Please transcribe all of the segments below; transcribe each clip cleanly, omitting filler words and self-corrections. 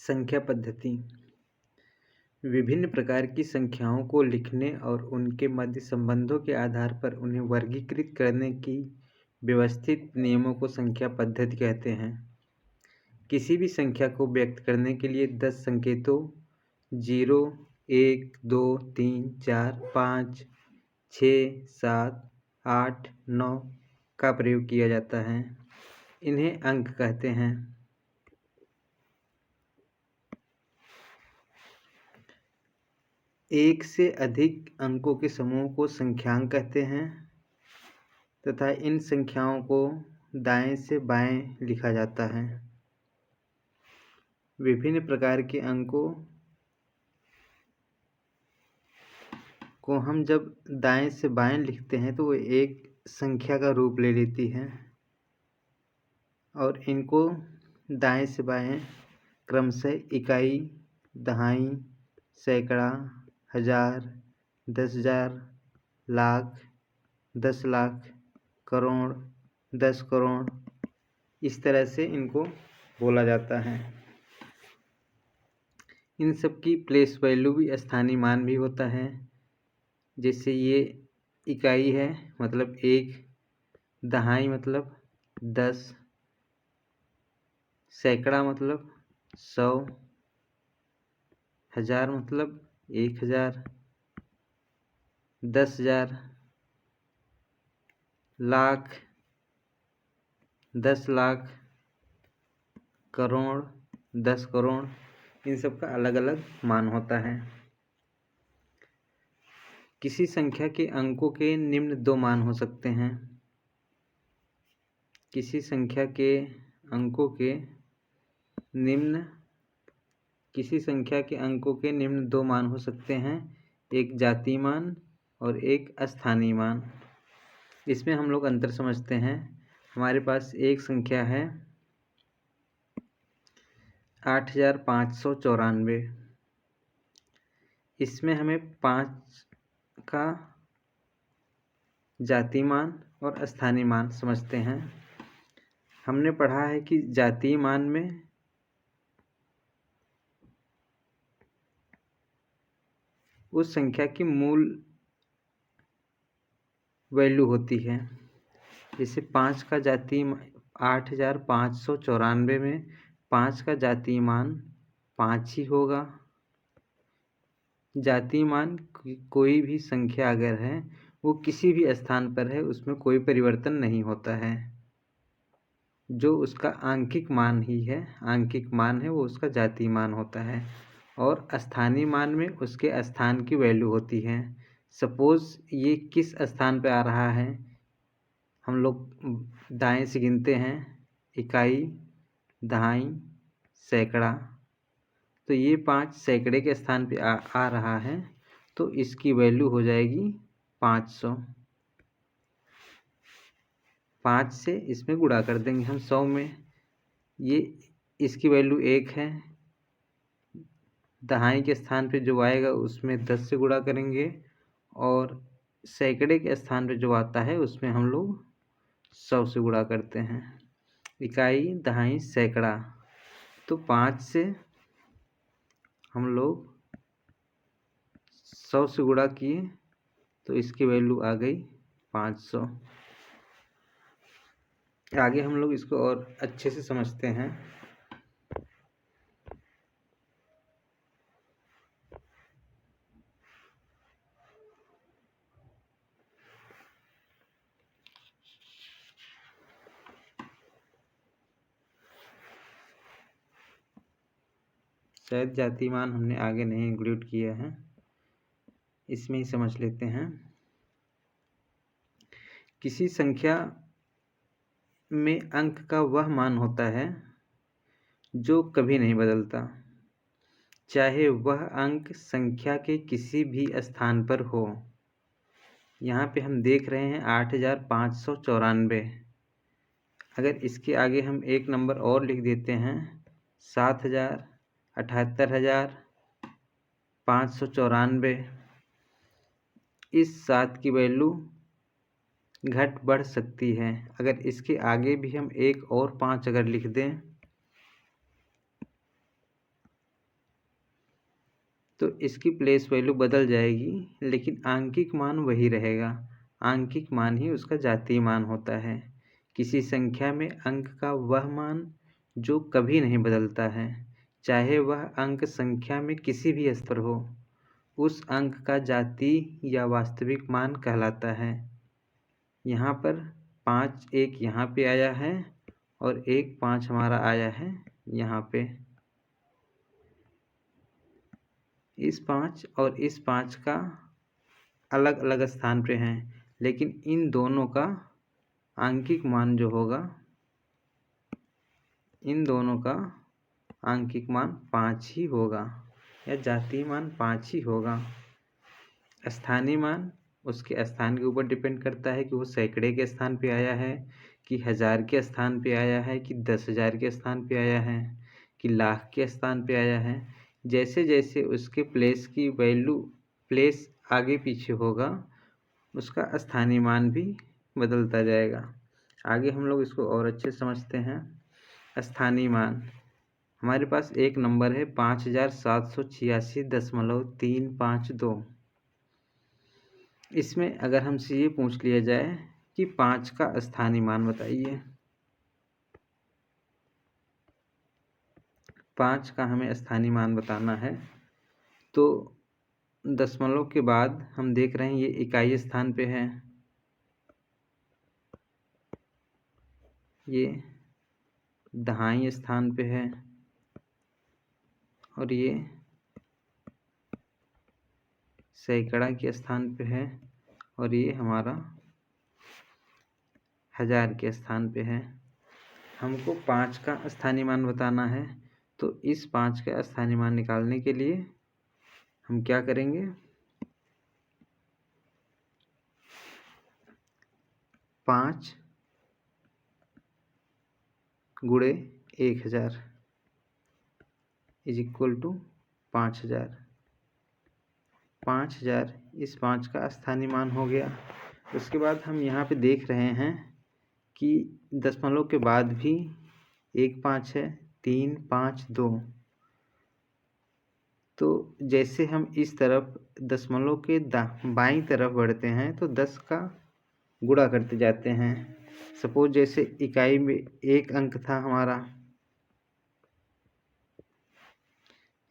संख्या पद्धति विभिन्न प्रकार की संख्याओं को लिखने और उनके मध्य संबंधों के आधार पर उन्हें वर्गीकृत करने की व्यवस्थित नियमों को संख्या पद्धति कहते हैं। किसी भी संख्या को व्यक्त करने के लिए 10 संकेतों 0, 1, 2, 3, 4, 5, 6, 7, 8, 9 का प्रयोग किया जाता है। इन्हें अंक कहते हैं। एक से अधिक अंकों के समूह को संख्यांक कहते हैं तथा इन संख्याओं को दाएं से बाएं लिखा जाता है। विभिन्न प्रकार के अंकों को हम जब दाएं से बाएं लिखते हैं तो वो एक संख्या का रूप ले लेती है और इनको दाएं से बाएं क्रमशः इकाई, दहाई, सैकड़ा, हजार, 10,000, लाख, 10 लाख, करोड़, 10 करोड़, इस तरह से इनको बोला जाता है। इन सब की प्लेस वैल्यू भी स्थानीय मान भी होता है। जैसे ये इकाई है मतलब 1, दहाई मतलब 10, सैकड़ा मतलब 100, हजार मतलब 1000, 10,000, लाख 10 लाख, करोड़ 10 करोड़, इन सब का अलग अलग मान होता है। किसी संख्या के अंकों के निम्न 2 मान हो सकते हैं। किसी संख्या के अंकों के निम्न 2 मान हो सकते हैं, एक जातीय मान और एक स्थानीय मान। इसमें हम लोग अंतर समझते हैं। हमारे पास एक संख्या है 8,594। इसमें हमें 5 का जातीय मान और स्थानीय मान समझते हैं। हमने पढ़ा है कि जातीय मान में उस संख्या की मूल वैल्यू होती है। जैसे 5 का जातीय 8,594 में 5 का जातीय मान 5 ही होगा। जातीय मान कोई भी संख्या अगर है वो किसी भी स्थान पर है, उसमें कोई परिवर्तन नहीं होता है। जो उसका आंकिक मान ही है, आंकिक मान है, वो उसका जातीय मान होता है। और स्थानीय मान में उसके स्थान की वैल्यू होती है। सपोज़ ये किस स्थान पे आ रहा है, हम लोग दाएं से गिनते हैं, इकाई, दहाई, सैकड़ा, तो ये 5 सैकड़े के स्थान पे आ रहा है, तो इसकी वैल्यू हो जाएगी 500। 5 से इसमें गुणा कर देंगे हम 100 में, ये इसकी वैल्यू 1 है। दहाई के स्थान पे जो आएगा उसमें 10 से गुणा करेंगे और सैकड़े के स्थान पे जो आता है उसमें हम लोग 100 से गुणा करते हैं। इकाई, दहाई, सैकड़ा, तो 5 से हम लोग 100 से गुणा किए तो इसकी वैल्यू आ गई 500। आगे हम लोग इसको और अच्छे से समझते हैं। शायद जातीय मान हमने आगे नहीं इंक्लूड किया है, इसमें ही समझ लेते हैं। किसी संख्या में अंक का वह मान होता है जो कभी नहीं बदलता, चाहे वह अंक संख्या के किसी भी स्थान पर हो। यहाँ पे हम देख रहे हैं 8,594। अगर इसके आगे हम एक नंबर और लिख देते हैं 7,000, 78,594, इस 7 की वैल्यू घट बढ़ सकती है। अगर इसके आगे भी हम एक और 5 अगर लिख दें तो इसकी प्लेस वैल्यू बदल जाएगी, लेकिन आंकिक मान वही रहेगा। आंकिक मान ही उसका जातीय मान होता है। किसी संख्या में अंक का वह मान जो कभी नहीं बदलता है, चाहे वह अंक संख्या में किसी भी स्तर हो, उस अंक का जातीय या वास्तविक मान कहलाता है। यहाँ पर 5 एक यहाँ पे आया है और एक 5 हमारा आया है यहाँ पे। इस 5 और इस 5 का अलग अलग स्थान पे हैं, लेकिन इन दोनों का आंकिक मान जो होगा, इन दोनों का आंकिक मान 5 ही होगा या जातीय मान 5 ही होगा। स्थानीय मान उसके स्थान के ऊपर डिपेंड करता है कि वो सैकड़े के स्थान पे आया है, कि हज़ार के स्थान पे आया है, कि 10,000 के स्थान पे आया है, कि लाख के स्थान पे आया है। जैसे जैसे उसके प्लेस की वैल्यू प्लेस आगे पीछे होगा, उसका स्थानीय मान भी बदलता जाएगा। आगे हम लोग इसको और अच्छे समझते हैं। स्थानीय मान, हमारे पास एक नंबर है 5786.352। इसमें अगर हमसे ये पूछ लिया जाए कि 5 का स्थानीय मान बताइए, 5 का हमें स्थानीय मान बताना है, तो दशमलव के बाद हम देख रहे हैं ये इकाई स्थान पे है, ये दहाई स्थान पे है, और ये सैकड़ा के स्थान पे है, और ये हमारा हज़ार के स्थान पे है। हमको 5 का स्थानीय मान बताना है, तो इस 5 का स्थानीय मान निकालने के लिए हम क्या करेंगे, 5 गुणे 1000 इज इक्वल टू 5000। 5000 इस 5 का स्थानीय मान हो गया। उसके बाद हम यहाँ पे देख रहे हैं कि दशमलव के बाद भी 1 5 है, 3 5 2। तो जैसे हम इस तरफ दशमलव के बाईं तरफ बढ़ते हैं तो 10 का गुणा करते जाते हैं। सपोज जैसे इकाई में एक अंक था हमारा,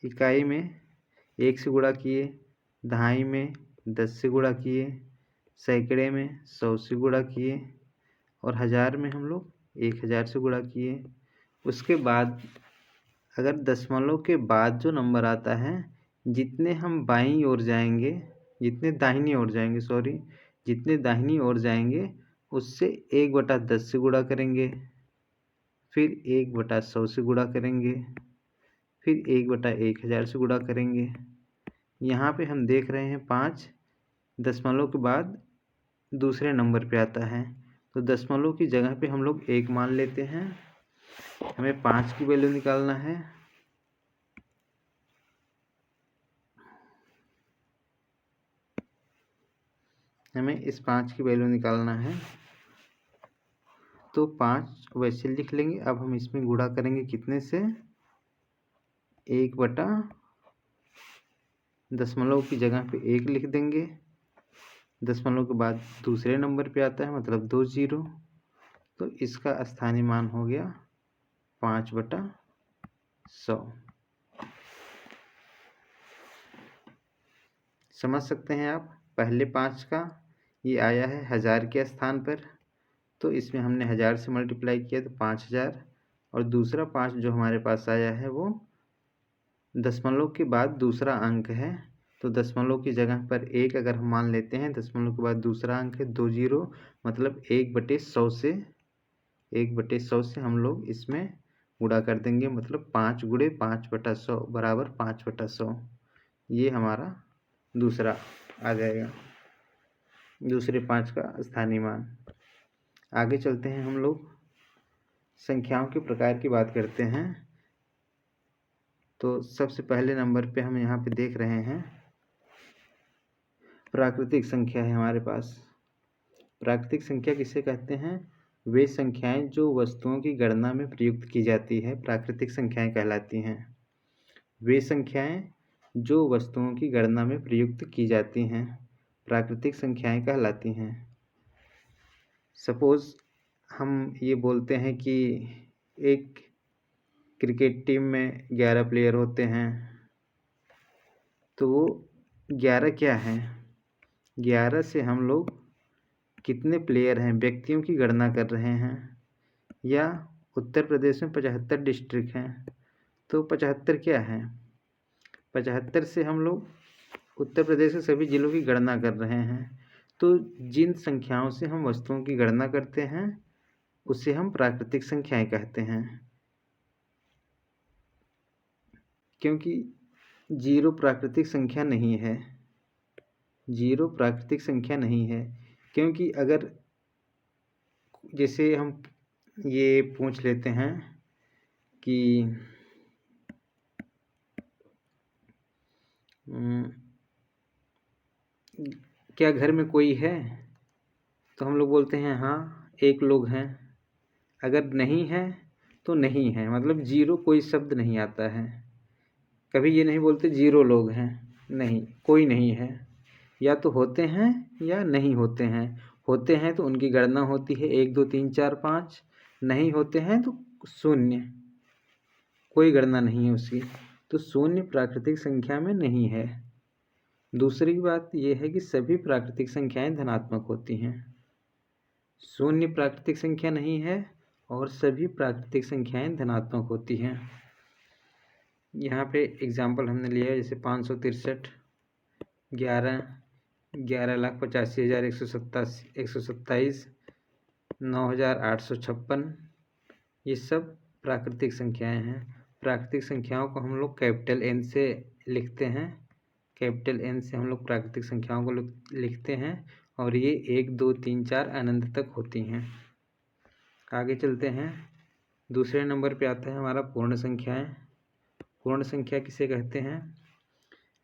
इकाई में 1 से गुणा किए, दहाई में 10 से गुणा किए, सैकड़े में 100 से गुणा किए, और हज़ार में हम लोग 1000 से गुणा किए। उसके बाद अगर दशमलव के बाद जो नंबर आता है, जितने हम बाईं ओर जाएंगे, जितने दाहिनी ओर जाएंगे जितने दाहिनी ओर जाएंगे उससे 1/10 से गुणा करेंगे, फिर 1/100 से गुणा करेंगे, फिर 1/1000 से गुणा करेंगे। यहाँ पे हम देख रहे हैं 5 दशमलव के बाद दूसरे नंबर पे आता है, तो दशमलव की जगह पे हम लोग 1 मान लेते हैं। हमें 5 की वैल्यू निकालना है। हमें इस 5 की वैल्यू निकालना है, तो 5 वैसे लिख लेंगे। अब हम इसमें गुणा करेंगे कितने से, 1 बटा दशमलव की जगह पे 1 लिख देंगे। दशमलव के बाद दूसरे नंबर पे आता है, मतलब 2 0, तो इसका स्थानीय मान हो गया 5/100। समझ सकते हैं आप। पहले 5 का ये आया है हज़ार के स्थान पर, तो इसमें हमने 1000 से मल्टीप्लाई किया तो 5000, और दूसरा 5 जो हमारे पास आया है वो दशमलव के बाद दूसरा अंक है, तो दशमलव की जगह पर 1 अगर हम मान लेते हैं, दशमलव के बाद दूसरा अंक है 2 0, मतलब 1/100 से 1/100 से हम लोग इसमें गुणा कर देंगे, मतलब 5 गुणे 5/100 बराबर 5/100। ये हमारा दूसरा आ जाएगा, दूसरे 5 का स्थानीय मान। आगे चलते हैं, हम लोग संख्याओं के प्रकार की बात करते हैं। तो सबसे पहले नंबर पे हम यहाँ पे देख रहे हैं प्राकृतिक संख्या है हमारे पास। प्राकृतिक संख्या किसे कहते हैं, वे संख्याएं जो वस्तुओं की गणना में प्रयुक्त की जाती है प्राकृतिक संख्याएं कहलाती हैं। वे संख्याएं जो वस्तुओं की गणना में प्रयुक्त की जाती हैं प्राकृतिक संख्याएं कहलाती हैं। सपोज हम ये बोलते हैं कि एक क्रिकेट टीम में 11 प्लेयर होते हैं, तो वो 11 क्या हैं? 11 से हम लोग कितने प्लेयर हैं व्यक्तियों की गणना कर रहे हैं। या उत्तर प्रदेश में 75 डिस्ट्रिक्ट हैं, तो 75 क्या है? 75 से हम लोग उत्तर प्रदेश के सभी जिलों की गणना कर रहे हैं। तो जिन संख्याओं से हम वस्तुओं की गणना करते हैं उसे हम प्राकृतिक संख्याएं कहते हैं। क्योंकि 0 प्राकृतिक संख्या नहीं है। 0 प्राकृतिक संख्या नहीं है, क्योंकि अगर जैसे हम ये पूछ लेते हैं कि क्या घर में कोई है, तो हम लोग बोलते हैं हाँ एक लोग हैं। अगर नहीं है तो नहीं है, मतलब 0 कोई शब्द नहीं आता है। कभी ये नहीं बोलते 0 लोग हैं, नहीं, कोई नहीं है। या तो होते हैं या नहीं होते हैं। होते हैं तो उनकी गणना होती है 1 2 3 4 5। नहीं होते हैं तो 0, कोई गणना नहीं है उसकी। तो 0 प्राकृतिक संख्या में नहीं है। दूसरी बात यह है कि सभी प्राकृतिक संख्याएं धनात्मक होती हैं। 0 प्राकृतिक संख्या नहीं है और सभी प्राकृतिक संख्याएं धनात्मक होती हैं। यहाँ पे एग्जाम्पल हमने लिया है, जैसे 563, 11,85,127, 9,856, ये सब प्राकृतिक संख्याएं हैं। प्राकृतिक संख्याओं को हम लोग कैपिटल N से लिखते हैं। कैपिटल N से हम लोग प्राकृतिक संख्याओं को लिखते हैं और ये 1 2 3 4 अनंत तक होती हैं। आगे चलते हैं। दूसरे नंबर पे आता है हमारा पूर्ण संख्याएं। पूर्ण संख्या किसे कहते हैं?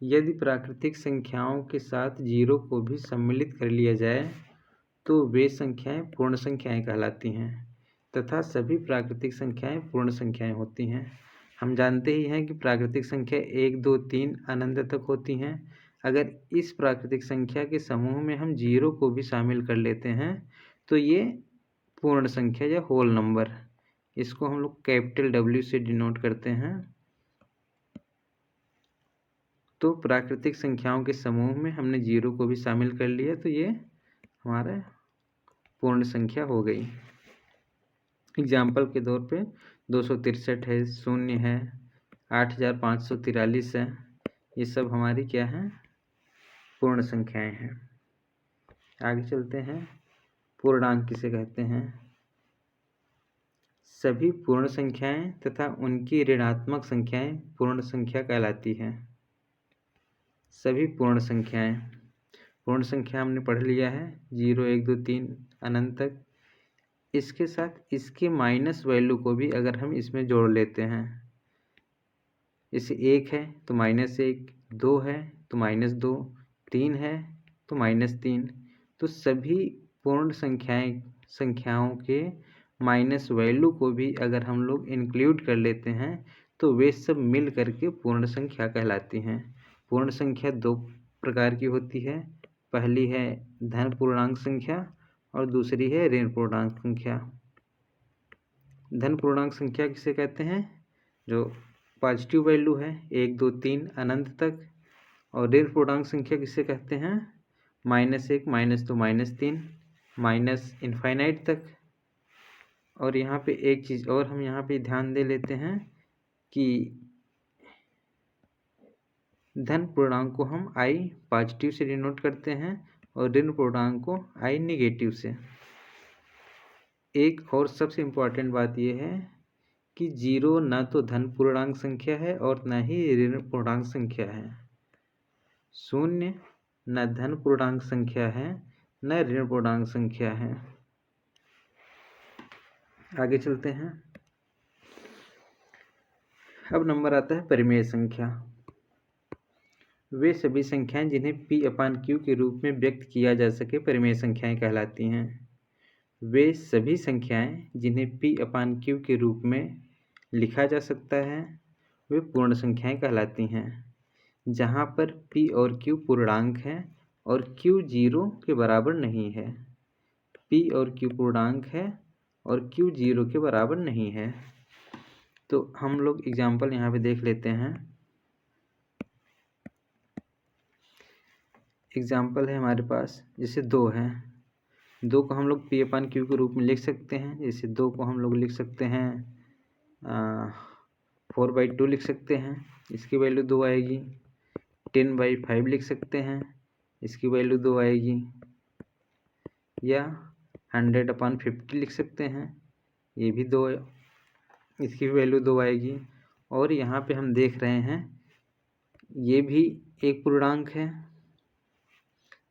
यदि प्राकृतिक संख्याओं के साथ 0 को भी सम्मिलित कर लिया जाए तो वे संख्याएं पूर्ण संख्याएं कहलाती हैं तथा सभी प्राकृतिक संख्याएं पूर्ण संख्याएं होती हैं। हम जानते ही हैं कि प्राकृतिक संख्या 1 2 3 अनंत तक होती हैं। अगर इस प्राकृतिक संख्या के समूह में हम 0 को भी शामिल कर लेते हैं तो ये पूर्ण संख्या या होल नंबर, इसको हम लोग कैपिटल W से डिनोट करते हैं। तो प्राकृतिक संख्याओं के समूह में हमने 0 को भी शामिल कर लिया तो ये हमारा पूर्ण संख्या हो गई। एग्जाम्पल के तौर पे 263 है, 0 है, 8,543 है, ये सब हमारी क्या है? पूर्ण संख्याएं हैं। आगे चलते हैं। पूर्णांक किसे कहते हैं? सभी पूर्ण संख्याएं तथा उनकी ऋणात्मक संख्याएं पूर्ण संख्या कहलाती हैं। सभी पूर्ण संख्याएं, पूर्ण संख्या हमने पढ़ लिया है 0 1 2 3 अनंत तक। इसके साथ इसके माइनस वैल्यू को भी अगर हम इसमें जोड़ लेते हैं, जैसे 1 है तो -1, 2 है तो -2, 3 है तो -3, तो सभी पूर्ण संख्याओं के माइनस वैल्यू को भी अगर हम लोग इंक्लूड कर लेते हैं तो वे सब मिल करके पूर्ण संख्या कहलाती हैं। पूर्ण संख्या 2 प्रकार की होती है। पहली है धन पूर्णांक संख्या और दूसरी है ऋण पूर्णांक संख्या। धन पूर्णांक संख्या किसे कहते हैं? जो पॉजिटिव वैल्यू है 1 2 3 अनंत तक। और ऋण पूर्णांक संख्या किसे कहते हैं? -1 -2 -3 माइनस इनफाइनाइट तक। और यहाँ पे एक चीज़ और हम यहाँ पे ध्यान दे लेते हैं कि धन पूर्णांक को हम I पॉजिटिव से डिनोट करते हैं और ऋण पूर्णांक को I नेगेटिव से। एक और सबसे इम्पोर्टेंट बात यह है कि 0 न तो धन पूर्णांक संख्या है और न ही ऋण पूर्णांक संख्या है। 0 न धन पूर्णांक संख्या है न ऋण पूर्णांक संख्या है। आगे चलते हैं। अब नंबर आता है परिमेय संख्या। वे सभी संख्याएं जिन्हें P/Q के रूप में व्यक्त किया जा सके परिमेय संख्याएं कहलाती हैं। वे सभी संख्याएं जिन्हें P/Q के रूप में लिखा जा सकता है वे पूर्ण संख्याएं कहलाती हैं। जहाँ पर p और q पूर्णांक हैं और q 0 के बराबर नहीं है। p और q पूर्णांक है और q 0 के बराबर नहीं है। तो हम लोग एग्जाम्पल यहाँ पे देख लेते हैं। एग्जाम्पल है हमारे पास, जैसे 2 है, 2 को हम लोग p/q के रूप में लिख सकते हैं। जैसे 2 को हम लोग लिख सकते हैं 4/2 लिख सकते हैं, इसकी वैल्यू 2 आएगी। 10/5 लिख सकते हैं, इसकी वैल्यू 2 आएगी। या 100/50 लिख सकते हैं, ये भी 2, इसकी वैल्यू 2 आएगी। और यहाँ पे हम देख रहे हैं ये भी एक पूर्णांक है,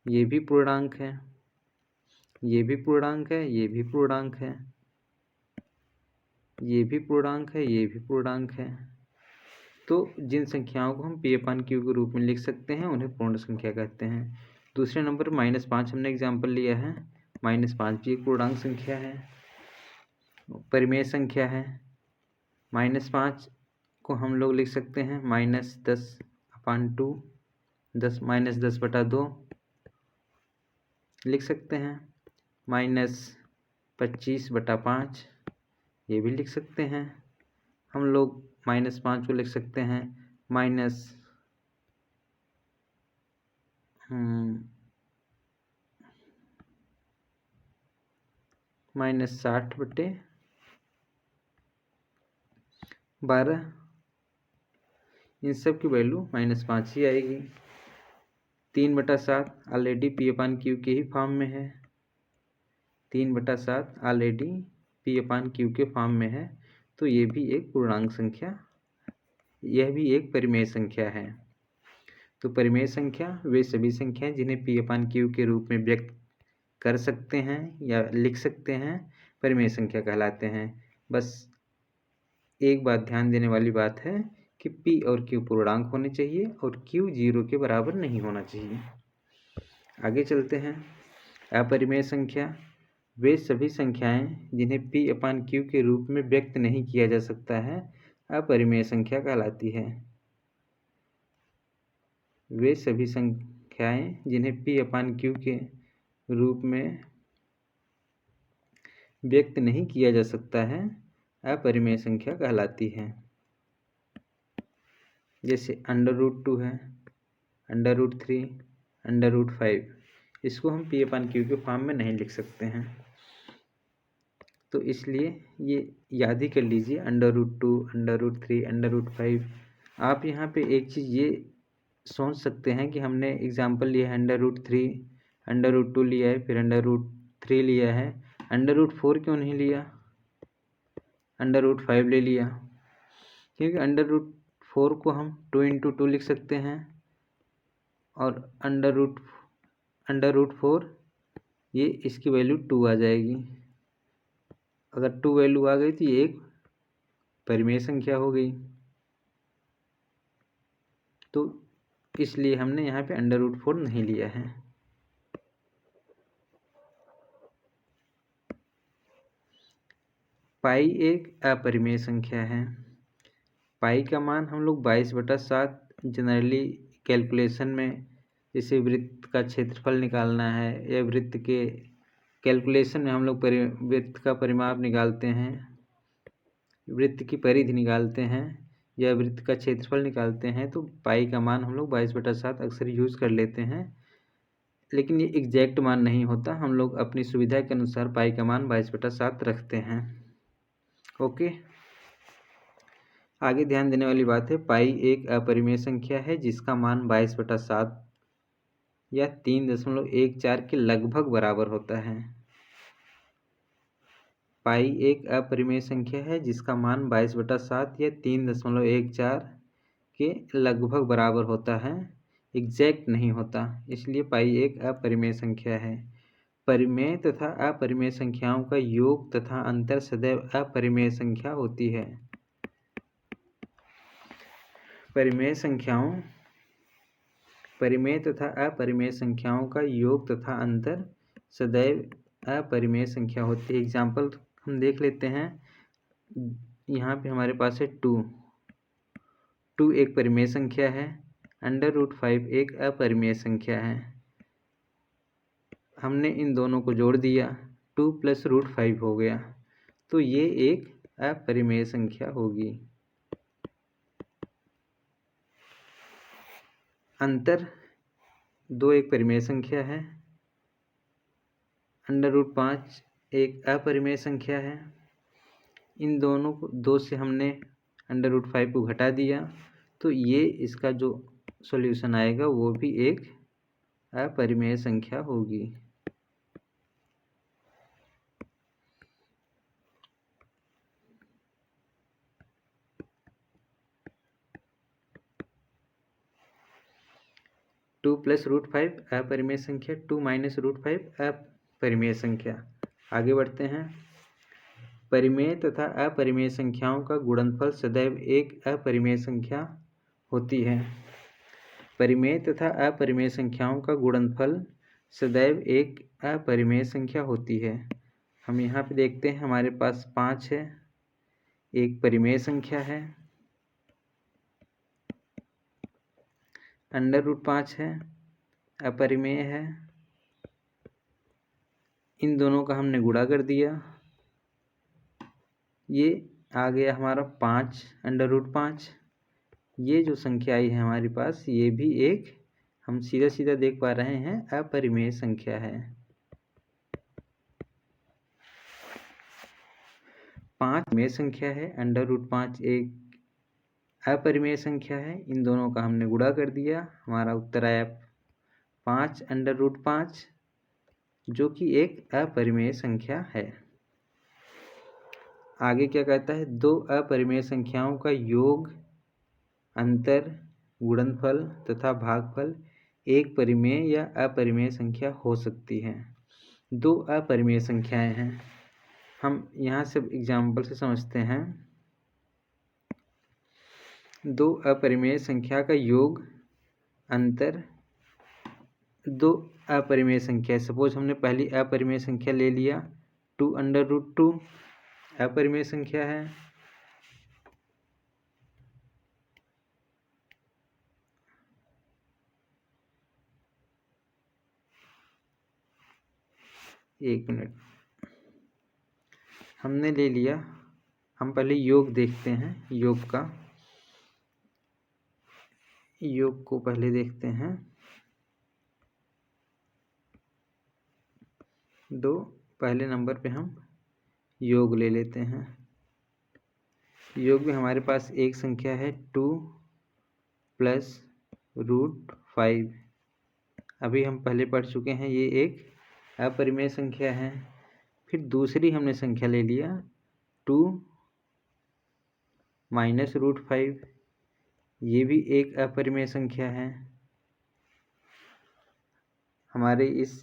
ये भी पूर्णांक है, ये भी पूर्णांक है, ये भी पूर्णांक है, ये भी पूर्णांक है, ये भी पूर्णांक है। तो जिन संख्याओं को हम p/q के रूप में लिख सकते हैं उन्हें पूर्ण संख्या कहते हैं। दूसरे नंबर -5 हमने एग्जाम्पल लिया है। -5 भी एक पूर्णांक संख्या है, परिमेय संख्या है। -5 को हम लोग लिख सकते हैं -10/2, -10/2 लिख सकते हैं। -25/5 ये भी लिख सकते हैं। हम लोग -5 को लिख सकते हैं -60/12। इन सब की वैल्यू -5 ही आएगी। 3/7 ऑलरेडी p/q के ही फॉर्म में है। 3/7 ऑलरेडी p/q के फॉर्म में है, तो ये भी एक पूर्णांक संख्या, यह भी एक परिमेय संख्या है। तो परिमेय संख्या वे सभी संख्याएं जिन्हें p/q के रूप में व्यक्त कर सकते हैं या लिख सकते हैं, परिमेय संख्या कहलाते हैं। बस एक बात ध्यान देने वाली बात है कि p और q पूर्णांक होने चाहिए और q 0 के बराबर नहीं होना चाहिए। आगे चलते हैं। अपरिमेय संख्या वे सभी संख्याएं जिन्हें p/q के रूप में व्यक्त नहीं किया जा सकता है, अपरिमेय संख्या कहलाती है। वे सभी संख्याएं जिन्हें p/q के रूप में व्यक्त नहीं किया जा सकता है, अपरिमेय संख्या कहलाती है। जैसे √2 है, √3, √5, इसको हम p/q के फॉर्म में नहीं लिख सकते हैं। तो इसलिए ये याद ही कर लीजिए, √2, √3, √5। आप यहाँ पे एक चीज़ ये सोच सकते हैं कि हमने एग्जाम्पल लिया है √3, √2 लिया है, फिर √3 लिया है, √4 क्यों नहीं लिया, √5 ले लिया? क्योंकि √4 को हम 2 × 2 लिख सकते हैं और √4 ये इसकी वैल्यू 2 आ जाएगी। अगर 2 वैल्यू आ गई तो ये एक परिमेय संख्या हो गई। तो इसलिए हमने यहाँ पे √4 नहीं लिया है। पाई एक अपरिमेय संख्या है। पाई का मान हम लोग 22/7 जनरली कैलकुलेशन में, जैसे वृत्त का क्षेत्रफल निकालना है या वृत्त के कैलकुलेशन में हम लोग वृत्त का परिमाप निकालते हैं, वृत्त की परिधि निकालते हैं या वृत्त का क्षेत्रफल निकालते हैं, तो पाई का मान हम लोग 22/7 अक्सर यूज़ कर लेते हैं। लेकिन ये एग्जैक्ट मान नहीं होता, हम लोग अपनी सुविधा के अनुसार पाई का मान 22/7 रखते हैं। ओके, आगे ध्यान देने वाली बात है, पाई एक अपरिमेय संख्या है जिसका मान 22/7 या 3.14 के लगभग बराबर होता है। पाई एक अपरिमेय संख्या है जिसका मान 22/7 या 3.14 के लगभग बराबर होता है, एग्जैक्ट नहीं होता, इसलिए पाई एक अपरिमेय संख्या है। परिमेय तथा अपरिमेय संख्याओं का योग तथा अंतर सदैव अपरिमेय संख्या होती है। परिमेय तथा अपरिमेय संख्याओं का योग तथा अंतर सदैव अपरिमेय संख्या होती है। एग्जाम्पल हम देख लेते हैं। यहाँ पे हमारे पास है 2 एक परिमेय संख्या है, √5 एक अपरिमेय संख्या है। हमने इन दोनों को जोड़ दिया, 2 + √5 हो गया, तो ये एक अपरिमेय संख्या होगी। अंतर 2 एक परिमेय संख्या है, √5 एक अपरिमेय संख्या है। इन दोनों को 2 से हमने √5 को घटा दिया, तो ये इसका जो सॉल्यूशन आएगा वो भी एक अपरिमेय संख्या होगी। टू + √5 अपरिमेय संख्या, 2 - √5 अपरिमेय संख्या। आगे बढ़ते हैं। परिमेय तथा अपरिमेय संख्याओं का गुणनफल सदैव एक अपरिमेय संख्या होती है। परिमेय तथा अपरिमेय संख्याओं का गुणनफल सदैव एक अपरिमेय संख्या होती है। हम यहाँ पे देखते हैं, हमारे पास 5 है, एक परिमेय संख्या है, √5 है, अपरिमेय है। इन दोनों का हमने गुणा कर दिया, ये आ गया हमारा 5 √5। ये जो संख्या आई है हमारे पास, ये भी एक, हम सीधा सीधा देख पा रहे हैं, अपरिमेय संख्या है। 5 में संख्या है, √5 एक अपरिमेय संख्या है। इन दोनों का हमने गुणा कर दिया, हमारा उत्तर आया 5 √5, जो कि एक अपरिमेय संख्या है। आगे क्या कहता है, 2 अपरिमेय संख्याओं का योग, अंतर, गुणनफल तथा भागफल एक परिमेय या अपरिमेय संख्या हो सकती है। 2 अपरिमेय संख्याएं हैं, हम यहाँ से एग्जाम्पल से समझते हैं। 2 अपरिमेय संख्या का योग, अंतर, 2 अपरिमेय संख्या। सपोज हमने पहली अपरिमेय संख्या ले लिया, 2 √2 अपरिमेय संख्या है। एक मिनट, हमने ले लिया, हम पहले योग देखते हैं, योग को पहले देखते हैं। 2 पहले नंबर पे हम योग ले लेते हैं। योग में हमारे पास एक संख्या है 2 + √5। अभी हम पहले पढ़ चुके हैं, ये एक अपरिमेय संख्या है। फिर दूसरी हमने संख्या ले लिया 2 - √5, ये भी एक अपरिमेय संख्या है। हमारे इस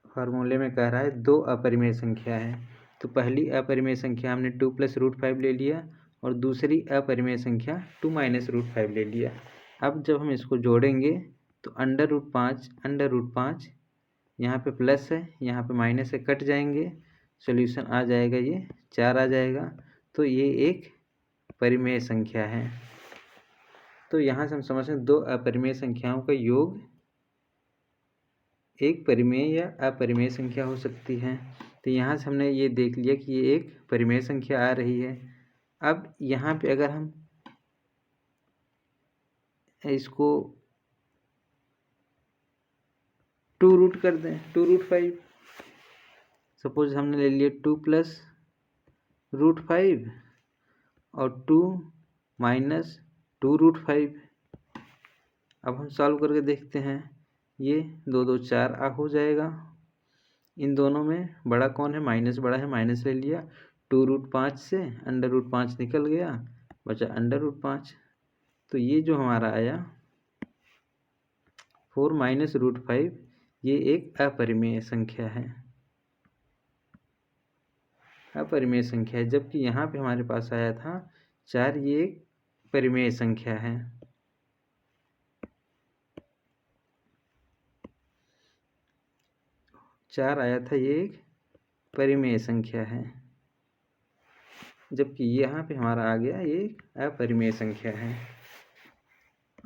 फार्मूले में कह रहा है 2 अपरिमेय संख्या है, तो पहली अपरिमेय संख्या हमने 2 + √5 ले लिया, और दूसरी अपरिमेय संख्या 2 - √5 ले लिया। अब जब हम इसको जोड़ेंगे तो √5 यहाँ पे प्लस है, यहाँ पे माइनस है, कट जाएंगे, सॉल्यूशन आ जाएगा, ये 4 आ जाएगा। तो ये एक परिमेय संख्या है। तो यहाँ से हम समझते हैं 2 अपरिमेय संख्याओं का योग एक परिमेय या अपरिमेय संख्या हो सकती है। तो यहाँ से हमने ये देख लिया कि ये एक परिमेय संख्या आ रही है। अब यहाँ पे अगर हम इसको 2 रूट कर दें, 2 √5, सपोज हमने ले लिया 2 + √5 और 2 - 2 √5। अब हम सॉल्व करके देखते हैं, ये 2 2 4 हो जाएगा। इन दोनों में बड़ा कौन है, माइनस बड़ा है, माइनस ले लिया। 2 √5 से √5 निकल गया, बचा √5। तो ये जो हमारा आया 4 - √5, ये एक अपरिमेय संख्या है, अपरिमेय संख्या है। जबकि यहाँ पे हमारे पास आया था 4, ये एक परिमेय संख्या है। चार आया था, ये एक परिमेय संख्या है, जबकि यहाँ पे हमारा आ गया ये एक अपरिमेय संख्या है।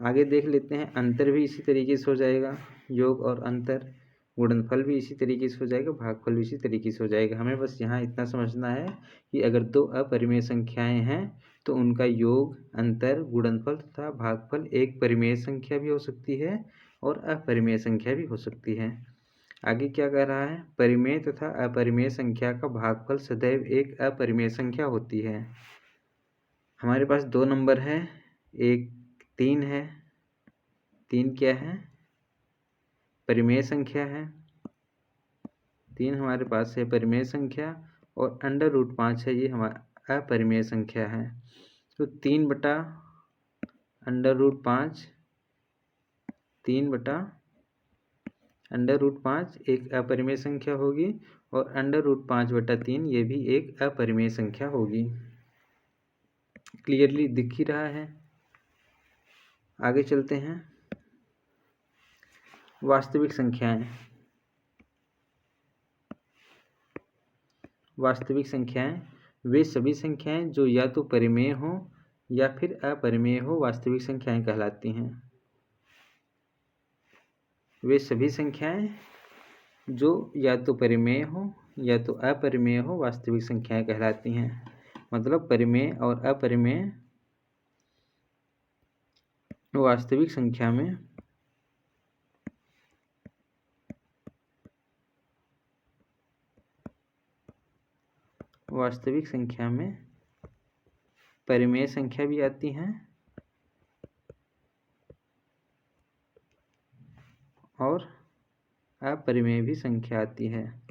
आगे देख लेते हैं, अंतर भी इसी तरीके से हो जाएगा, योग और अंतर। गुणनफल भी इसी तरीके से हो जाएगा, भागफल भी इसी तरीके से हो जाएगा। हमें बस यहाँ इतना समझना है कि अगर दो अपरिमेय संख्याएं हैं तो उनका योग, अंतर, गुणनफल तथा भागफल एक परिमेय संख्या भी हो सकती है और अपरिमेय संख्या भी हो सकती है। आगे क्या कह रहा है, परिमेय तथा अपरिमेय संख्या का भागफल सदैव एक अपरिमेय संख्या होती है। हमारे पास दो नंबर है, एक 3 है। 3 क्या है, परिमेय संख्या है। 3 हमारे पास है परिमेय संख्या और √5 है, ये हमारा अपरिमेय संख्या है। तो 3/√5, 3/√5 एक अपरिमेय संख्या होगी और √5/3 ये भी एक अपरिमेय संख्या होगी। क्लियरली दिख ही रहा है। आगे चलते हैं, वास्तविक संख्याएं। वास्तविक संख्याएं वे सभी संख्याएं जो या तो परिमेय हो या फिर अपरिमेय हो, वास्तविक संख्याएं कहलाती हैं। वे सभी संख्याएं जो या तो परिमेय हो या तो अपरिमेय हो, वास्तविक संख्याएं कहलाती हैं। मतलब परिमेय और अपरिमेय वास्तविक संख्या में परिमेय संख्या भी आती हैं और अपरिमेय भी संख्या आती है।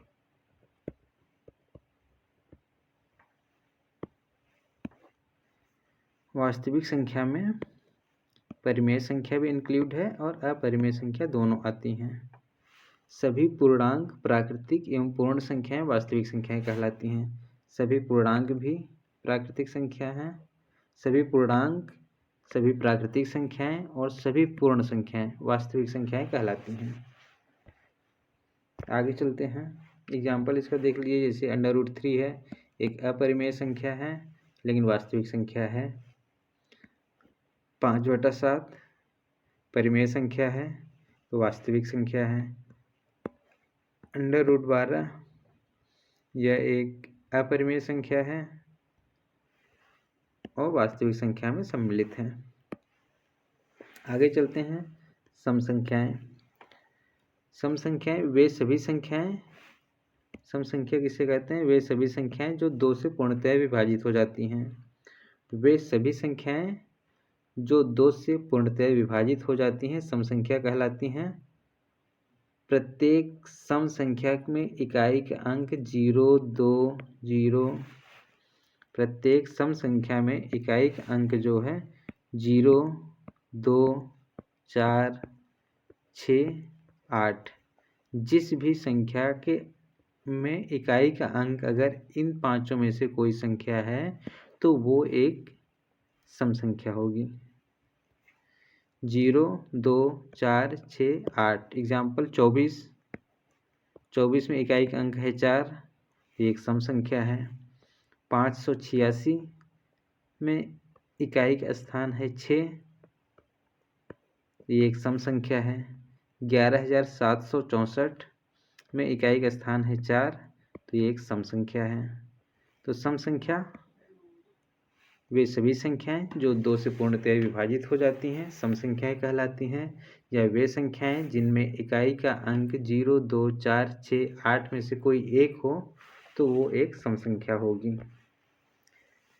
वास्तविक संख्या में परिमेय संख्या भी इंक्लूड है और अपरिमेय संख्या दोनों आती हैं। सभी पूर्णांक, प्राकृतिक एवं पूर्ण संख्याएं वास्तविक संख्याएं कहलाती हैं। सभी पूर्णांक भी प्राकृतिक संख्या हैं। सभी पूर्णांक, सभी प्राकृतिक संख्याएं और सभी पूर्ण संख्याएं वास्तविक संख्याएं कहलाती हैं। आगे चलते हैं, एग्जाम्पल इसका देख लीजिए। जैसे √3 है, एक अपरिमेय संख्या है लेकिन वास्तविक संख्या है। 5/7 परिमेय संख्या है तो वास्तविक संख्या है। √12 यह एक अपरिमेय संख्या है और वास्तविक संख्या में सम्मिलित है। आगे चलते हैं, सम संख्याएं। सम संख्याएं वे सभी संख्याएं, सम संख्या किसे कहते हैं, वे सभी संख्याएं जो 2 से पूर्णतः विभाजित हो जाती हैं। वे सभी संख्याएं जो 2 से पूर्णतः विभाजित हो जाती हैं सम संख्या कहलाती हैं। प्रत्येक सम संख्या में इकाई का अंक 0, 2, 0। प्रत्येक सम संख्या में इकाई का अंक जो है 0, 2, 4, 6, 8। जिस भी संख्या के में इकाई का अंक अगर इन पांचों में से कोई संख्या है तो वो एक सम संख्या होगी। 0, 2, 4, 6, 8। एग्जाम्पल 24 में इकाई का अंक है 4, ये एक सम संख्या है। 586 में इकाई का स्थान है 6, ये एक सम संख्या है। 11764 में इकाई का स्थान है 4, तो ये एक सम संख्या है। तो सम संख्या वे सभी संख्याएं जो 2 से पूर्णतः विभाजित हो जाती हैं सम संख्याएं कहलाती हैं, या वे संख्याएं जिनमें इकाई का अंक 0, 2, 4, 6, 8 में से कोई एक हो तो वो एक सम संख्या होगी।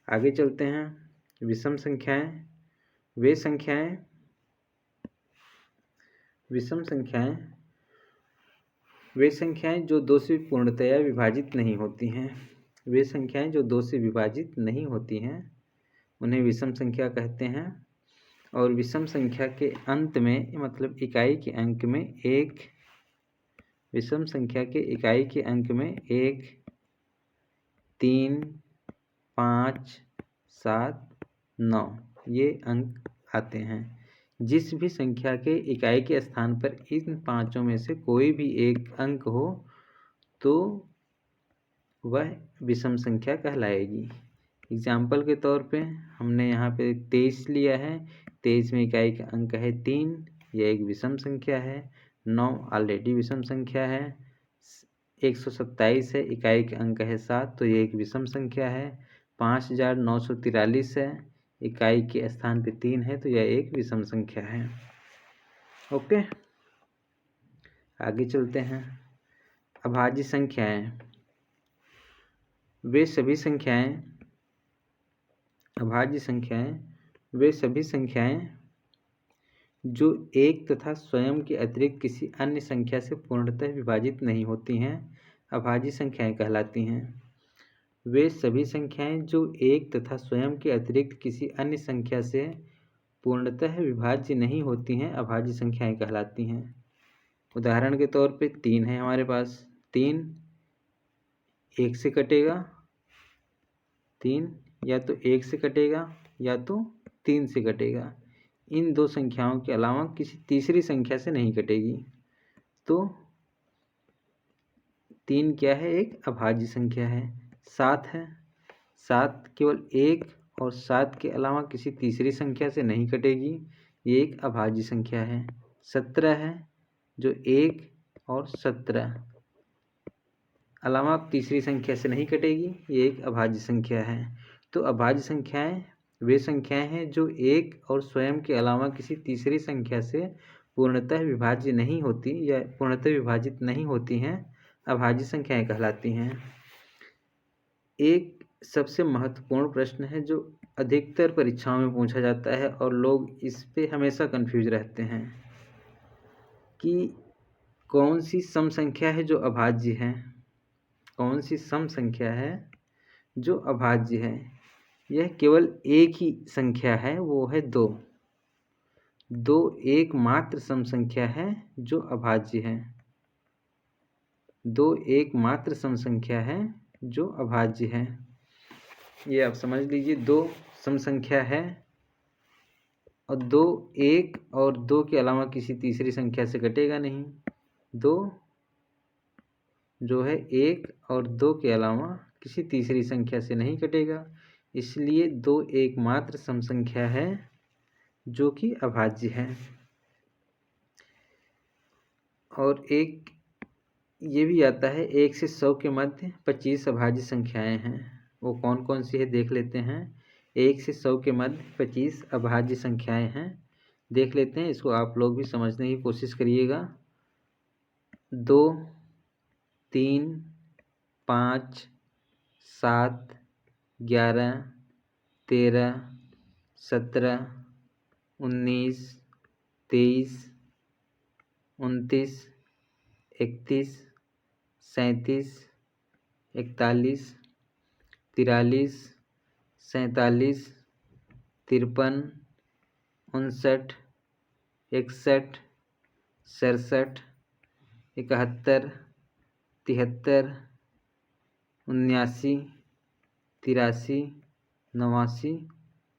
आगे चलते हैं, विषम संख्याएं। विषम संख्याएं वे संख्याएं जो 2 से पूर्णतया विभाजित नहीं होती हैं। वे संख्याएं जो 2 से विभाजित नहीं होती हैं उन्हें विषम संख्या कहते हैं। और विषम संख्या के अंत में, मतलब इकाई के अंक में विषम संख्या के इकाई के अंक में 1, 3, 5, 7, 9 ये अंक आते हैं। जिस भी संख्या के इकाई के स्थान पर इन पांचों में से कोई भी एक अंक हो तो वह विषम संख्या कहलाएगी। एग्जाम्पल के तौर पे हमने यहाँ पे 23 लिया है। 23 में इकाई का अंक है 3, यह एक विषम संख्या है। 9 ऑलरेडी विषम संख्या है। 127 है, इकाई का अंक है 7, तो ये एक विषम संख्या है। 5943 है, इकाई के स्थान पे 3 है, तो यह एक विषम संख्या है। ओके, आगे चलते हैं। अभाज्य संख्याएं, वे सभी संख्याएं, अभाज्य संख्याएं वे सभी संख्याएं जो एक तथा स्वयं के अतिरिक्त किसी अन्य संख्या से पूर्णतः विभाजित नहीं होती हैं, अभाज्य संख्याएं कहलाती हैं। वे सभी संख्याएं जो एक तथा स्वयं के अतिरिक्त किसी अन्य संख्या से पूर्णतः विभाज्य नहीं होती हैं, अभाज्य संख्याएं कहलाती हैं। उदाहरण के तौर पे 3 है हमारे पास। 3 1 से कटेगा, 3 या तो 1 से कटेगा या तो 3 से कटेगा। इन दो संख्याओं के अलावा किसी तीसरी संख्या से नहीं कटेगी। तो 3 क्या है? एक अभाज्य संख्या है। 7 है, 7 केवल 1 और 7 के अलावा किसी तीसरी संख्या से नहीं कटेगी, ये एक अभाज्य संख्या है। 17 है, जो 1 और 17 अलावा तीसरी संख्या से नहीं कटेगी, ये एक अभाज्य संख्या है। तो अभाज्य संख्याएं वे संख्याएं हैं जो एक और स्वयं के अलावा किसी तीसरी संख्या से पूर्णतः विभाज्य नहीं होती या पूर्णतः विभाजित नहीं होती हैं, अभाज्य संख्याएं कहलाती हैं। एक सबसे महत्वपूर्ण प्रश्न है जो अधिकतर परीक्षाओं में पूछा जाता है और लोग इस पे हमेशा कंफ्यूज रहते हैं कि कौन सी सम संख्या है जो अभाज्य है, कौन सी सम संख्या है जो अभाज्य है। यह केवल एक ही संख्या है, वो है 2। 2 एकमात्र सम संख्या है जो अभाज्य है। 2 एकमात्र सम संख्या है जो अभाज्य है। ये आप समझ लीजिए, 2 सम संख्या है और 2 1 और 2 के अलावा किसी तीसरी संख्या से घटेगा नहीं। 2 जो है 1 और 2 के अलावा किसी तीसरी संख्या से नहीं कटेगा, इसलिए 2 एकमात्र सम संख्या है जो कि अभाज्य है। और एक ये भी आता है 1 से 100 के मध्य 25 अभाज्य संख्याएं हैं। वो कौन कौन सी है देख लेते हैं। 1 से 100 के मध्य 25 अभाज्य संख्याएं हैं, देख लेते हैं। इसको आप लोग भी समझने की कोशिश करिएगा। 2 3 5 7 11 13 17 19 23 29 31 37 41 43 47 53 59 61 67 71 73 79 83 89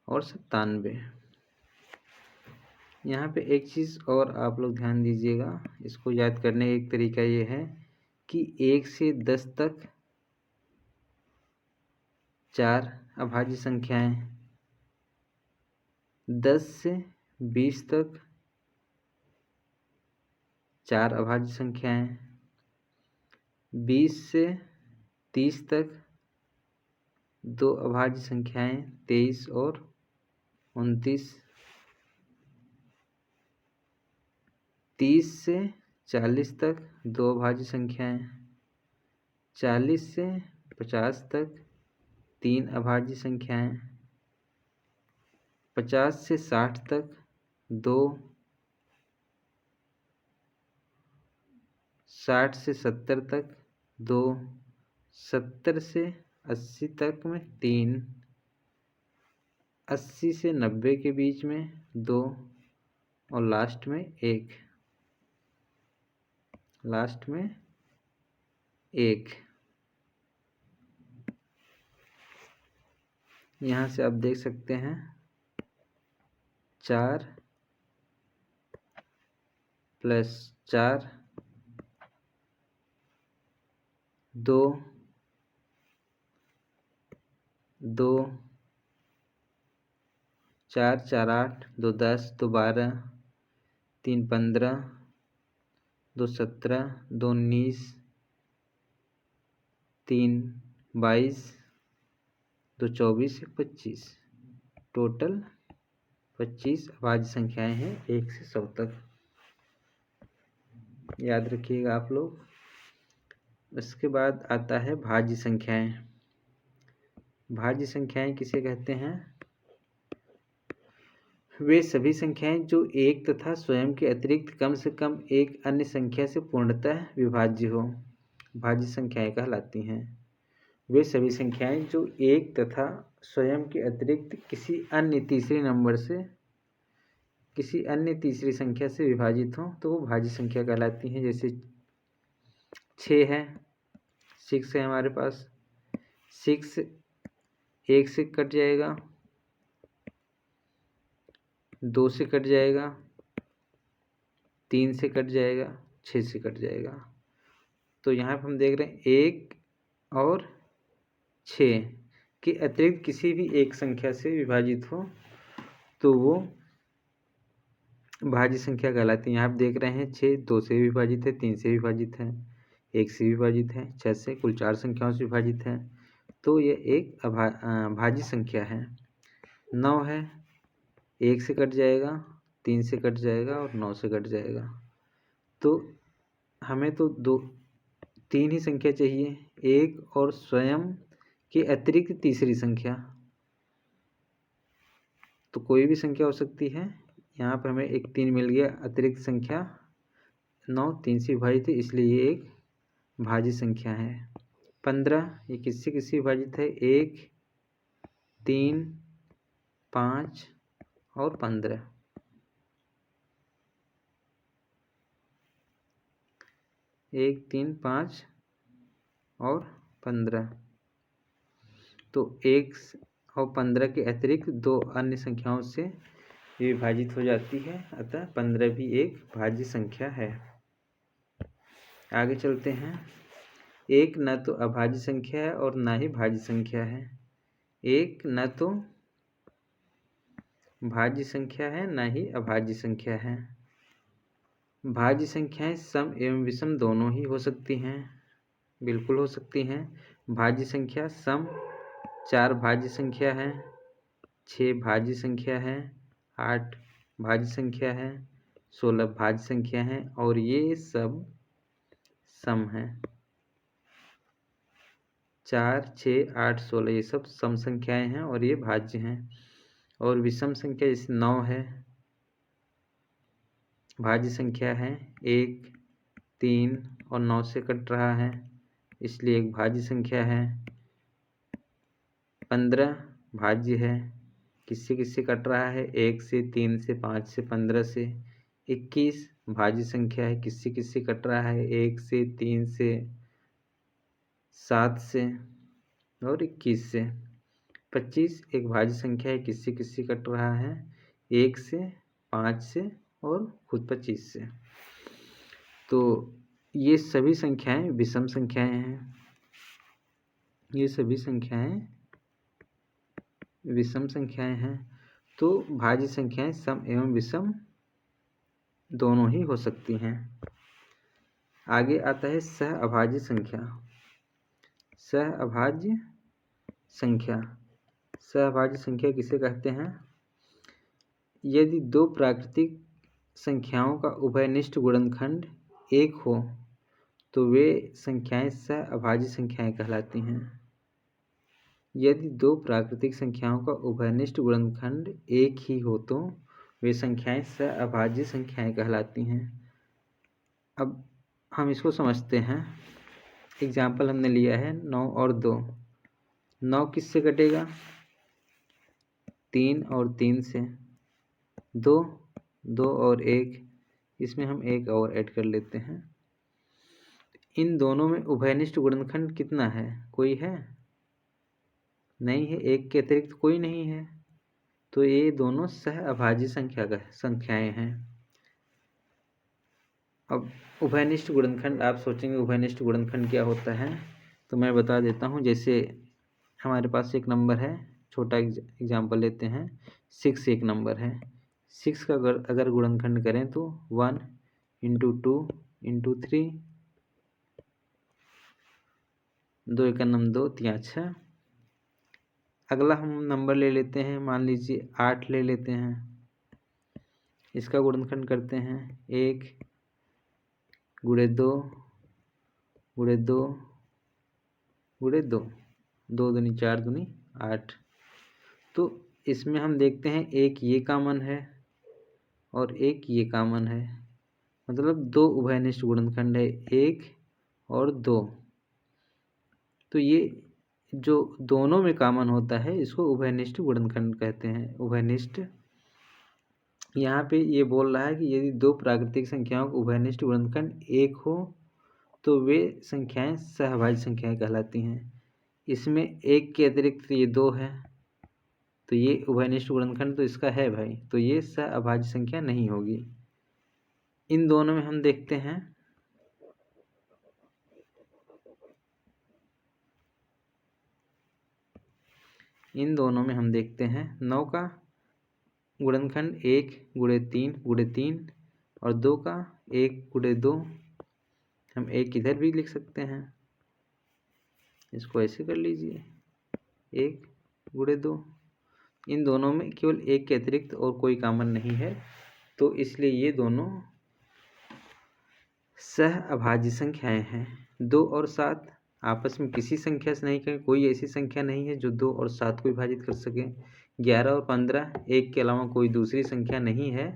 और 97। यहाँ पे एक चीज़ और आप लोग ध्यान दीजिएगा, इसको याद करने का एक तरीका ये है कि 1 से 10 तक 4 अभाज्य संख्याएं, 10 से 20 तक 4 अभाज्य संख्याएं, 20 से 30 तक 2 अभाज्य संख्याएं, 23 और 29, 30 से 40 तक 2 अभाज्य संख्याएं, 40 से 50 तक 3 अभाज्य संख्याएं, 50 से 60 तक 2, 60 से 70 तक 2, 70 से 80 तक में 3, 80 से 90 के बीच में 2 और लास्ट में 1, लास्ट में 1। यहाँ से आप देख सकते हैं 4 + 4 2 2 4 4 8, 2 10, 2 12, 3 15, 2 17, 2 19, 3 22, 2 24, 1 25। टोटल 25 अभाज्य संख्याएं हैं 1 से 100 तक। याद रखिएगा आप लोग। उसके बाद आता है भाज्य संख्याएं। भाज्य संख्याएं किसे कहते हैं? वे सभी संख्याएं जो एक तथा स्वयं के अतिरिक्त कम से कम एक अन्य संख्या से पूर्णतः विभाज्य हो, भाज्य संख्याएं कहलाती हैं। वे सभी संख्याएं जो एक तथा स्वयं के अतिरिक्त किसी अन्य तीसरी संख्या से विभाजित हो तो वो भाज्य संख्या कहलाती हैं। जैसे 6 है, 6 है हमारे पास, 6 1 से कट जाएगा, 2 से कट जाएगा, 3 से कट जाएगा, 6 से कट जाएगा। तो यहाँ पर हम देख रहे हैं 1 और 6 के अतिरिक्त किसी भी एक संख्या से विभाजित हो तो वो भाज्य संख्या कहलाती है। यहाँ आप देख रहे हैं 6 2 से विभाजित है, 3 से विभाजित है, 1 से विभाजित है, 6 से, कुल 4 संख्याओं से विभाजित है। तो ये एक भाज्य संख्या है। 9 है, 1 से कट जाएगा, 3 से कट जाएगा और 9 से कट जाएगा। तो हमें तो 3 ही संख्या चाहिए, एक और स्वयं के अतिरिक्त तीसरी संख्या। तो कोई भी संख्या हो सकती है। यहाँ पर हमें एक 3 मिल गया, अतिरिक्त संख्या 9 3 से विभाजित है, इसलिए ये एक भाज्य संख्या है। 15 ये किससे किससे विभाजित है? 1 3 5 और 15। 1 3 5 और 15। तो 1 और 15 के अतिरिक्त 2 अन्य संख्याओं से विभाजित हो जाती है, अतः 15 भी एक भाज्य संख्या है। आगे चलते हैं। एक न तो अभाज्य संख्या है और ना ही भाज्य संख्या है। एक न तो भाज्य संख्या है ना ही अभाज्य संख्या है। भाज्य संख्याएं सम एवं विषम दोनों ही हो सकती हैं, बिल्कुल हो सकती हैं। भाज्य संख्या सम 4 भाज्य संख्या है, 6 भाज्य संख्या है, 8 भाज्य संख्या है, 16 भाज्य संख्या है और ये सब सम है। 4 6 8 16 ये सब सम संख्याएं हैं और ये भाज्य हैं। और विषम संख्या जैसे 9 है, भाज्य संख्या है, 1 3 और 9 से कट रहा है, इसलिए एक भाज्य संख्या है। 15 भाज्य है, किससे किससे कट रहा है? 1 से, 3 से, 5 से, 15 से। 21 भाज्य संख्या है, किससे किससे कट रहा है? 1 से, 3 से, 7 से और 21 से। 25 एक भाज्य संख्या है, किससे किससे कट रहा है? 1 से, 5 से और खुद 25 से। तो ये सभी संख्याएं विषम संख्याएं हैं। ये सभी संख्याएं विषम संख्याएं हैं। तो भाज्य संख्याएं सम एवं विषम दोनों ही हो सकती हैं। आगे आता है सह अभाज्य संख्या। सह अभाज्य संख्या, सह अभाज्य संख्या किसे कहते हैं? यदि दो प्राकृतिक संख्याओं का उभयनिष्ठ गुणनखंड 1 हो तो वे संख्याएं सह अभाज्य संख्याएं कहलाती हैं। यदि दो प्राकृतिक संख्याओं का उभयनिष्ठ गुणनखंड 1 ही हो तो वे संख्याएं सह अभाज्य संख्याएं कहलाती हैं। अब हम इसको समझते हैं। एग्जाम्पल हमने लिया है 9 और 2। 9 किससे कटेगा? 3 और 3 से। 2 2 और 1, इसमें हम 1 और ऐड कर लेते हैं। इन दोनों में उभयनिष्ठ गुणनखंड कितना है? कोई है? नहीं है, 1 के अतिरिक्त कोई नहीं है। तो ये दोनों सह अभाज्य संख्याएं हैं। अब उभयनिष्ठ गुणनखंड, आप सोचेंगे उभयनिष्ठ गुणनखंड क्या होता है, तो मैं बता देता हूँ। जैसे हमारे पास एक नंबर है छोटा एग्जाम्पल लेते हैं। 6 एक नंबर है। 6 का अगर गुणनखंड करें तो 1 × 2 × 3, 2 × 2 3 6। अगला हम नंबर ले लेते हैं, मान लीजिए 8 ले लेते हैं। इसका गुणनखंड करते हैं 1 × 2 × 2 × 2, 2 दूनी 4 दूनी 8। तो इसमें हम देखते हैं एक ये कॉमन है और एक ये कॉमन है, मतलब 2 उभयनिष्ठ गुणनखंड है, 1 और 2। तो ये जो दोनों में कॉमन होता है इसको उभयनिष्ठ गुणनखंड कहते हैं। उभयनिष्ठ, यहाँ पे ये बोल रहा है कि यदि 2 प्राकृतिक संख्याओं का उभयनिष्ठ गुणनखंड 1 हो तो वे संख्याएं सहभाज्य संख्याएं कहलाती हैं। इसमें 1 के अतिरिक्त ये 2 है, तो ये उभयनिष्ठ गुणनखंड तो इसका है भाई, तो ये सहअभाज्य संख्या नहीं होगी। इन दोनों में हम देखते हैं, इन दोनों में हम देखते हैं 9 का गुणनखंड 1 × 3 × 3 और 2 का 1 × 2। हम 1 इधर भी लिख सकते हैं, इसको ऐसे कर लीजिए 1 × 2। इन दोनों में केवल 1 के अतिरिक्त और कोई कॉमन नहीं है, तो इसलिए ये दोनों सहअभाज्य संख्याएं हैं। 2 और 7 आपस में किसी संख्या से नहीं करें, कोई ऐसी संख्या नहीं है जो 2 और 7 को विभाजित कर सके। 11 और 15 1 के अलावा कोई दूसरी संख्या नहीं है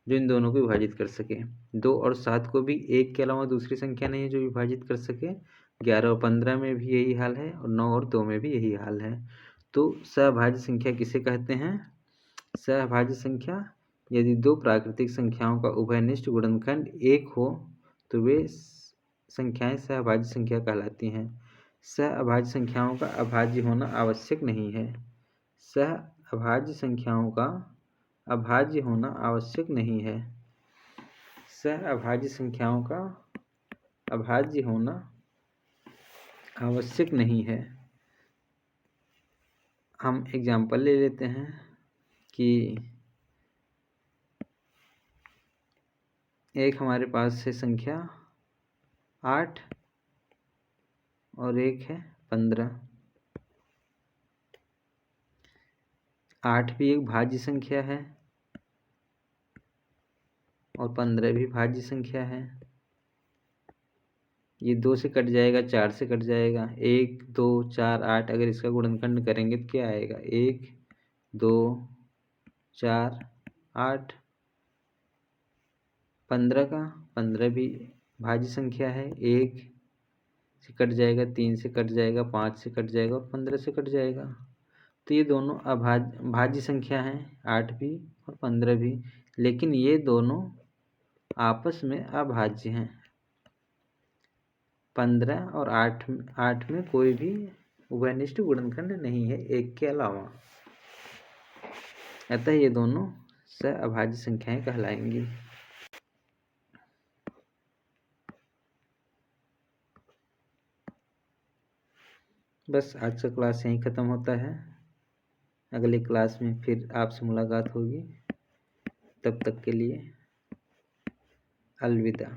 जो इन दोनों को विभाजित कर सके। 2 और 7 को भी 1 के अलावा दूसरी संख्या नहीं है जो विभाजित कर सके। 11 और 15 में भी यही हाल है और 9 और 2 में भी यही हाल है। तो सहअभाज्य संख्या किसे कहते हैं? सहअभाज्य संख्या, यदि 2 प्राकृतिक संख्याओं का उभयनिष्ठ गुणनखंड 1 हो तो वे संख्याएं सहअभाज्य संख्या कहलाती हैं। सहअभाज्य संख्याओं का अभाज्य होना आवश्यक नहीं है। सहअभाज्य संख्याओं का अभाज्य होना आवश्यक नहीं है। सहअभाज्य संख्याओं का अभाज्य होना आवश्यक नहीं है। हम एग्जाम्पल ले लेते हैं कि एक हमारे पास है संख्या 8 और एक है 15। 8 भी एक भाज्य संख्या है और 15 भी भाज्य संख्या है। ये 2 से कट जाएगा, 4 से कट जाएगा, 1 2 4 8। अगर इसका गुणनखंड करेंगे तो क्या आएगा? 1 2 4 8। 15 का 15 भी भाज्य संख्या है, 1 से कट जाएगा, 3 से कट जाएगा, 5 से कट जाएगा और 15 से कट जाएगा। तो ये दोनों भाज्य संख्या हैं, 8 भी और 15 भी, लेकिन ये दोनों आपस में अभाज्य हैं। 15 और 8 में कोई भी उभयनिष्ठ गुणनखंड नहीं है 1 के अलावा, अतः ये दोनों सहअभाज्य संख्याएं कहलाएंगी। बस आज का क्लास यहीं ख़त्म होता है। अगले क्लास में फिर आपसे मुलाकात होगी। तब तक के लिए अलविदा।